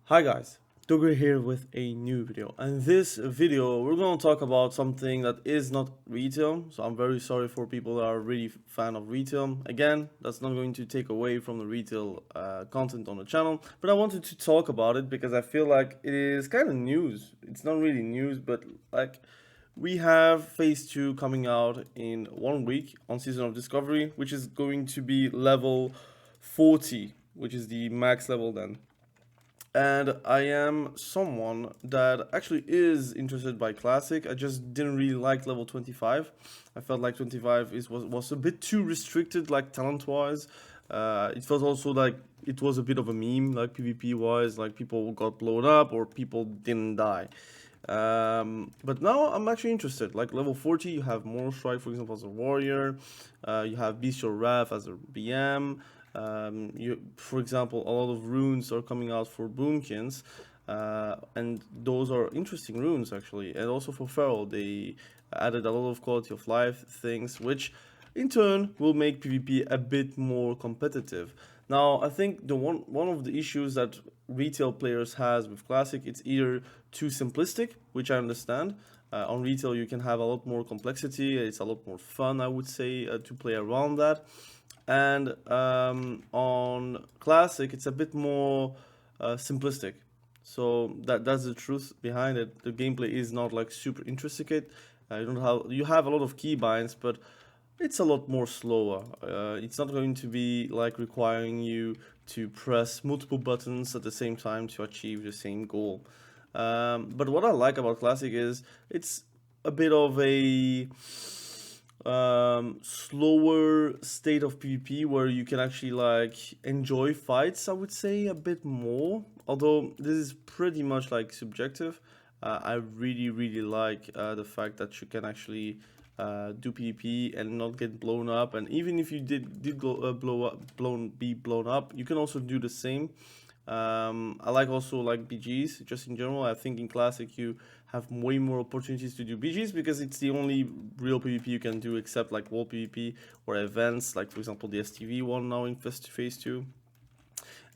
Hi guys, Dogger here with a new video, and this video we're going to talk about something that is not retail. So I'm very sorry for people that are really fan of retail. Again, that's not going to take away from the retail content on the channel, but I wanted to talk about it because I feel like it is kind of news. It's not really news, but like we have phase 2 coming out in 1 week on Season of Discovery, which is going to be level 40, which is the max level then. And I am someone that actually is interested by classic. I just didn't really like level 25. I felt like 25 was a bit too restricted, like talent wise. It felt also like it was a bit of a meme, like PvP wise, like people got blown up or people didn't die. But now I'm actually interested. Like level 40, you have Moral Strike, for example, as a warrior. You have Bestial Wrath as a BM. For example, a lot of runes are coming out for Boomkins, and those are interesting runes actually. And also for Feral, they added a lot of quality of life things, which in turn will make PvP a bit more competitive. Now, I think the one of the issues that retail players has with Classic, it's either too simplistic, which I understand. On retail, you can have a lot more complexity. It's a lot more fun, I would say, to play around that. And on Classic, it's a bit more simplistic. So that's the truth behind it. The gameplay is not like super intricate. You have a lot of keybinds, but it's a lot more slower. It's not going to be like requiring you to press multiple buttons at the same time to achieve the same goal. But what I like about Classic is it's a bit of a slower state of PvP where you can actually like enjoy fights, I would say, a bit more. Although this is pretty much like subjective. I really like the fact that you can actually do PvP and not get blown up. And even if you did be blown up, you can also do the same. I like also like BGs just in general. I think in Classic you have way more opportunities to do BGs because it's the only real PvP you can do except like wall PvP or events like for example the STV one now in phase 2.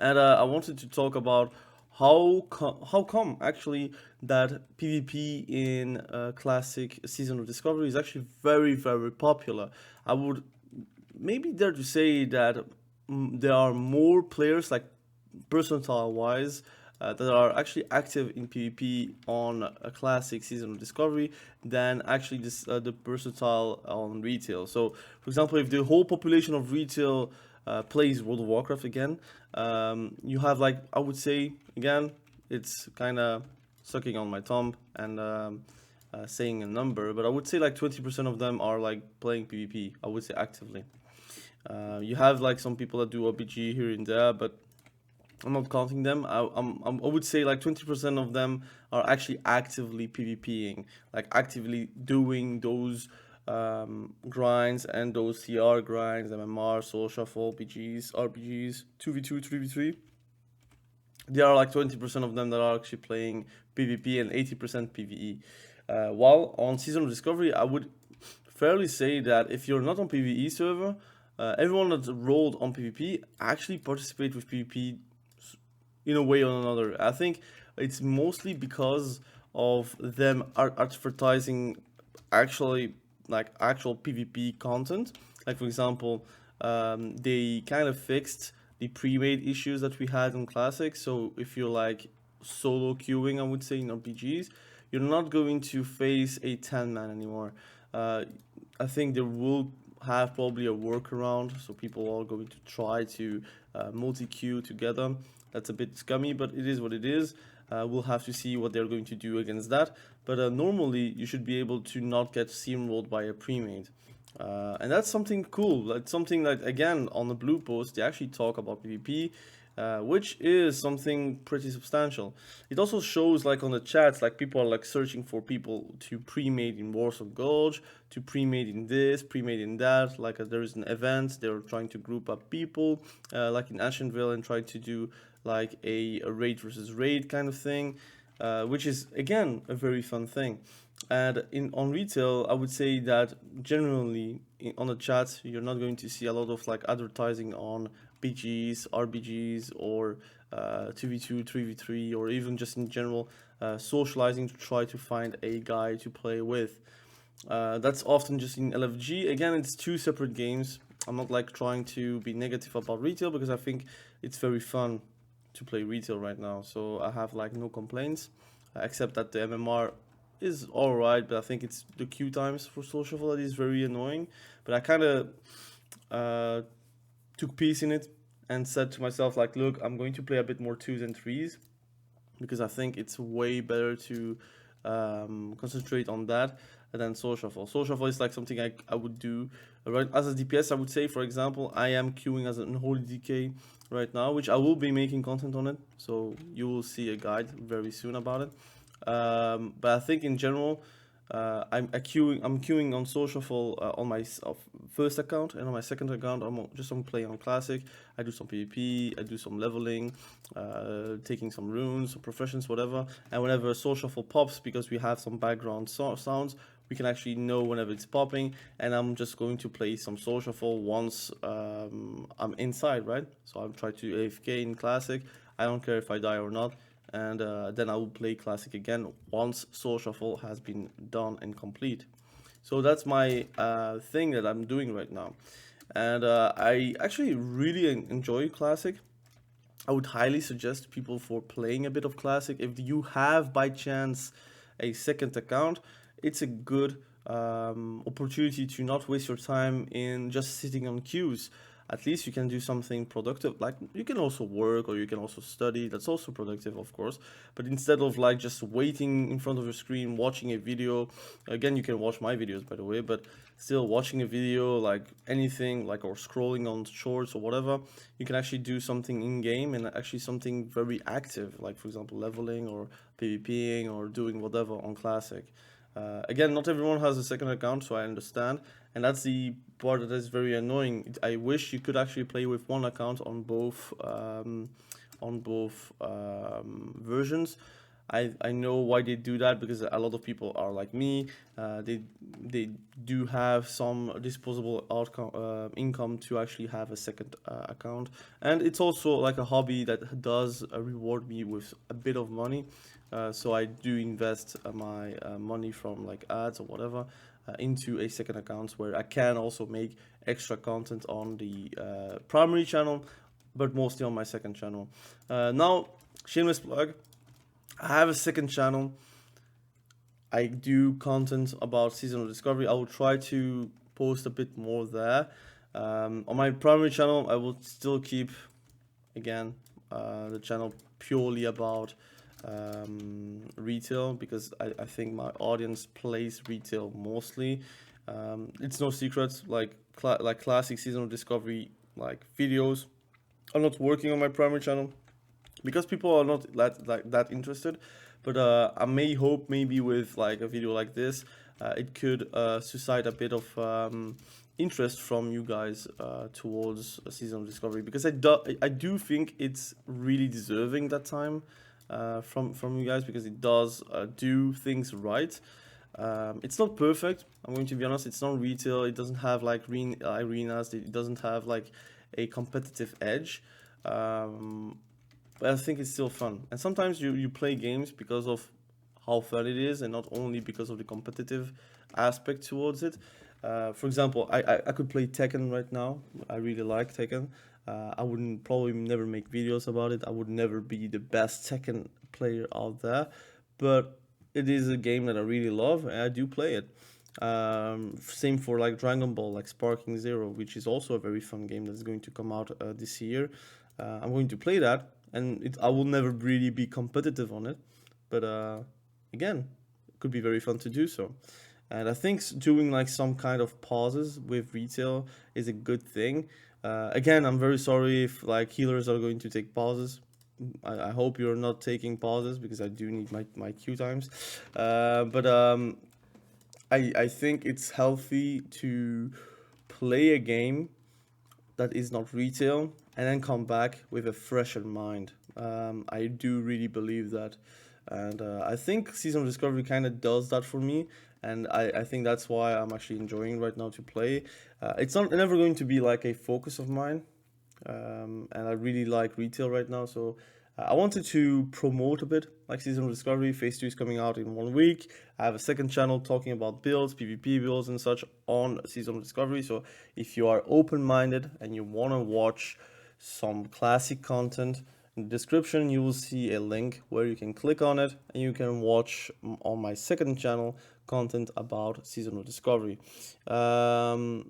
And I wanted to talk about how come actually that PvP in Classic Season of Discovery is actually very popular. I would maybe dare to say that there are more players like percentile wise that are actually active in PvP on a Classic Season of Discovery than actually the percentile on retail. So, for example, if the whole population of retail plays World of Warcraft again, you have like I would say again, it's kind of sucking on my thumb and saying a number, but I would say like 20% of them are like playing PvP. I would say actively. You have like some people that do OBG here and there, but I'm not counting them. I would say like 20% of them are actually actively PvPing, like actively doing those grinds and those CR grinds, MMR, Soul Shuffle, PGs, RPGs, 2v2, 3v3. There are like 20% of them that are actually playing PvP and 80% PvE. While on Season of Discovery, I would fairly say that if you're not on PvE server, everyone that's rolled on PvP actually participate with PvP in a way or another. I think it's mostly because of them advertising actually like actual PvP content. Like for example, they kind of fixed the pre-made issues that we had in Classic. So if you're like solo queuing, I would say in RPGs, you're not going to face a 10-man anymore. I think there will have probably a workaround, so people are going to try to multi-queue together. That's a bit scummy, but it is what it is. We'll have to see what they're going to do against that. But normally, you should be able to not get steamrolled by a pre-made. And that's something cool. That's something that, again, on the blue post, they actually talk about PvP, which is something pretty substantial. It also shows, like, on the chats, like, people are, like, searching for people to pre-made in Warsaw Gulch, to pre-made in this, pre-made in that. Like, there is an event, they're trying to group up people, like in Ashenville, and try to do, like, a raid versus raid kind of thing, which is, again, a very fun thing. And on retail, I would say that generally on the chat, you're not going to see a lot of like advertising on BGs, RBGs, or 2v2, 3v3, or even just in general socializing to try to find a guy to play with. That's often just in LFG. Again, it's two separate games. I'm not like trying to be negative about retail because I think it's very fun to play retail right now. So I have like no complaints, except that the MMR is alright, but I think it's the queue times for social that is very annoying. But I kind of took peace in it and said to myself like, look, I'm going to play a bit more 2s and 3s because I think it's way better to concentrate on that than social. Social is like something I would do right as a DPS. I would say, for example, I am queuing as an unholy DK right now, which I will be making content on it, so you will see a guide very soon about it. But I think in general, I'm queuing on social on my first account, and on my second account I'm playing on classic. I do some PvP, I do some leveling, taking some runes, some professions, whatever. And whenever social pops, because we have some background sounds, we can actually know whenever it's popping. And I'm just going to play some social once I'm inside, right? So I'm trying to AFK in classic. I don't care if I die or not. And then I will play classic again once soul shuffle has been done and complete. So that's my thing that I'm doing right now, and I actually really enjoy classic. I would highly suggest people for playing a bit of classic. If you have by chance a second account, it's a good opportunity to not waste your time in just sitting on queues. At least you can do something productive. Like, you can also work or you can also study. That's also productive, of course. But instead of like just waiting in front of your screen, watching a video, again, you can watch my videos, by the way, but still watching a video, like anything, like, or scrolling on shorts or whatever, you can actually do something in game and actually something very active, like for example, leveling or PvPing or doing whatever on classic. Again, not everyone has a second account, so I understand, and that's the part that is very annoying. I wish you could actually play with one account on both versions. I know why they do that, because a lot of people are like me. They do have some disposable income to actually have a second account, and it's also like a hobby that does reward me with a bit of money. So I do invest my money from like ads or whatever into a second account where I can also make extra content on the primary channel, but mostly on my second channel. Now, shameless plug, I have a second channel. I do content about seasonal discovery. I will try to post a bit more there. On my primary channel, I will still keep, again, the channel purely about retail, because I think my audience plays retail mostly. It's no secret, like classic seasonal discovery like videos are not working on my primary channel because people are not that interested. But I may hope maybe with like a video like this, it could suscite a bit of interest from you guys towards a seasonal discovery, because I do think it's really deserving that time from you guys, because it does do things right. It's not perfect, I'm going to be honest. It's not retail, it doesn't have like arenas, it doesn't have like a competitive edge, but I think it's still fun. And sometimes you play games because of how fun it is, and not only because of the competitive aspect towards it. For example, I could play Tekken right now. I really like Tekken. I wouldn't probably never make videos about it. I would never be the best Tekken player out there, but it is a game that I really love and I do play it. Same for like Dragon Ball, like Sparking Zero, which is also a very fun game that's going to come out this year. I'm going to play that, and I will never really be competitive on it, but again, it could be very fun to do so. And I think doing like some kind of pauses with retail is a good thing. Again, I'm very sorry if like healers are going to take pauses. I hope you're not taking pauses, because I do need my queue times. But I think it's healthy to play a game that is not retail and then come back with a fresher mind. I do really believe that. And I think Seasonal Discovery kind of does that for me. And I think that's why I'm actually enjoying right now to play. It's never going to be like a focus of mine. And I really like retail right now. So I wanted to promote a bit, like Seasonal Discovery. Phase 2 is coming out in 1 week. I have a second channel talking about builds, PvP builds and such on Seasonal Discovery. So if you are open-minded and you want to watch some classic content, in the description you will see a link where you can click on it and you can watch on my second channel content about Seasonal Discovery. But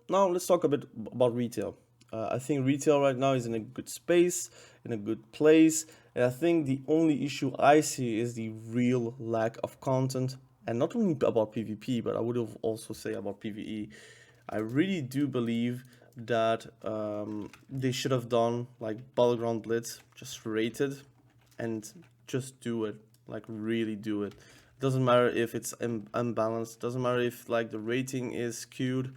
now let's talk a bit about retail. I think retail right now is in a good space, in a good place, and I think the only issue I see is the real lack of content, and not only about PvP, but I would have also say about PvE. I really do believe that they should have done like Battleground Blitz, just rate it and just do it, like really do it. Doesn't matter if it's unbalanced, doesn't matter if like the rating is skewed.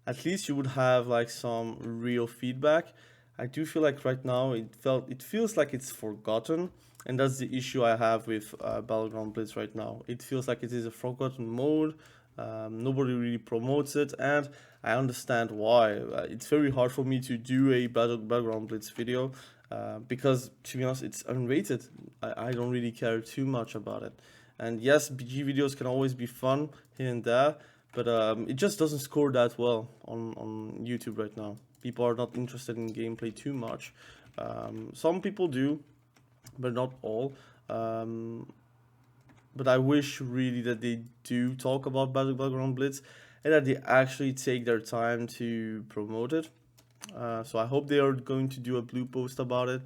At least you would have like some real feedback. I do feel like right now it feels like it's forgotten, and that's the issue I have with Battleground Blitz right now. It feels like it is a forgotten mode. Nobody really promotes it, and I understand why. It's very hard for me to do a Battleground Blitz video because, to be honest, it's unrated. I don't really care too much about it. And yes, BG videos can always be fun here and there, but it just doesn't score that well on YouTube right now. People are not interested in gameplay too much. Some people do, but not all. But I wish really that they do talk about Battleground Blitz and that they actually take their time to promote it. So I hope they are going to do a blue post about it.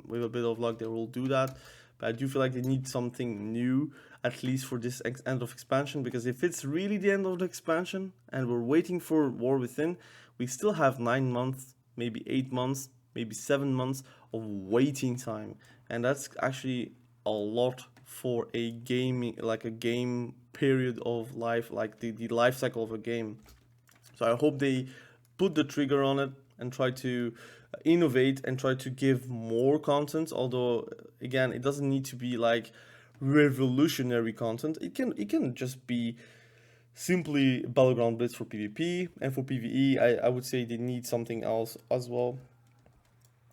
With a bit of luck, they will do that. But I do feel like they need something new, at least for this end of expansion, because if it's really the end of the expansion and we're waiting for War Within, we still have 9 months, maybe 8 months, maybe 7 months of waiting time. And that's actually a lot for a gaming, like a game period of life, like the life cycle of a game. So I hope they put the trigger on it and try to innovate and try to give more content. Although again, it doesn't need to be like revolutionary content. It can just be simply Battleground Blitz for PvP, and for PvE I would say they need something else as well.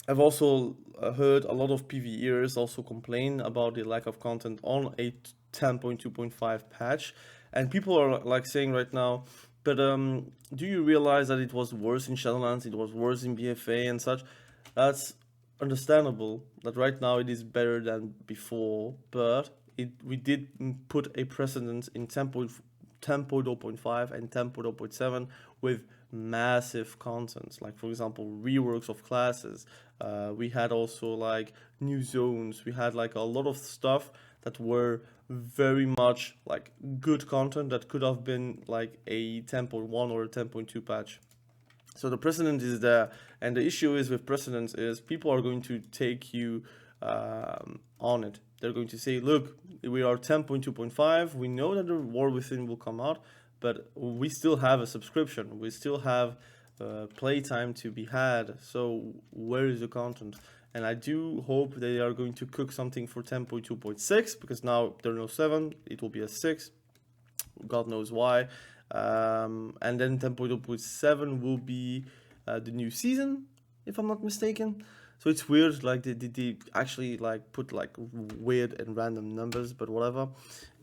I've also heard a lot of PvEers also complain about the lack of content on a 10.2.5 patch, and people are like saying right now, but do you realize that it was worse in Shadowlands, it was worse in BFA and such? That's understandable, that right now it is better than before, but we did put a precedent in 10.0.5 and 10.0.7 with massive content, like for example reworks of classes. We had also like new zones, we had like a lot of stuff that were very much like good content that could have been like a 10.1 or a 10.2 patch. So the precedent is there, and the issue is with precedents is people are going to take you on it. They're going to say, look, we are 10.2.5, we know that the War Within will come out, but we still have a subscription, we still have playtime to be had, so where is the content? And I do hope they are going to cook something for 10.2.6, because now there are no 7, it will be a 6, God knows why. And then 10.0.7 will be the new season, if I'm not mistaken. So it's weird, like they actually like put like weird and random numbers, but whatever.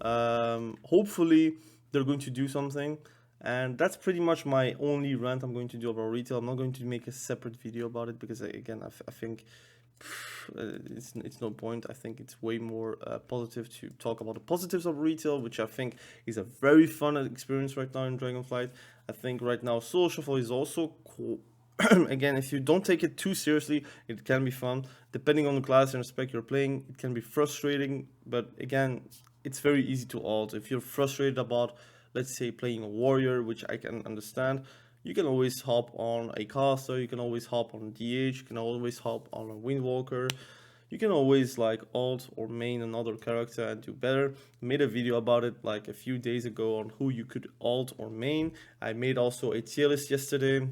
Hopefully they're going to do something, and that's pretty much my only rant I'm going to do about retail. I'm not going to make a separate video about it because again I think it's no point. I think it's way more positive to talk about the positives of retail, which I think is a very fun experience right now in Dragonflight. I think right now solo shuffle is also cool. Again, if you don't take it too seriously, it can be fun. Depending on the class and spec you're playing, it can be frustrating, but again, it's very easy to alt. If you're frustrated about, let's say, playing a warrior, which I can understand, you can always hop on a caster, you can always hop on DH, you can always hop on a windwalker, you can always like alt or main another character and do better. I made a video about it like a few days ago on who you could alt or main. I made also a tier list yesterday,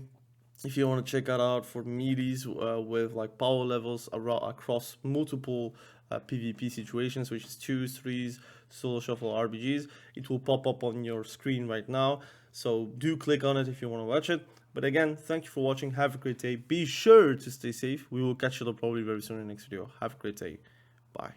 if you want to check that out, for meaties with like power levels across multiple PvP situations, which is 2s, 3s, solo shuffle, RBGs. It will pop up on your screen right now, so do click on it if you want to watch it. But again, thank you for watching. Have a great day. Be sure to stay safe. We will catch you up probably very soon in the next video. Have a great day. Bye.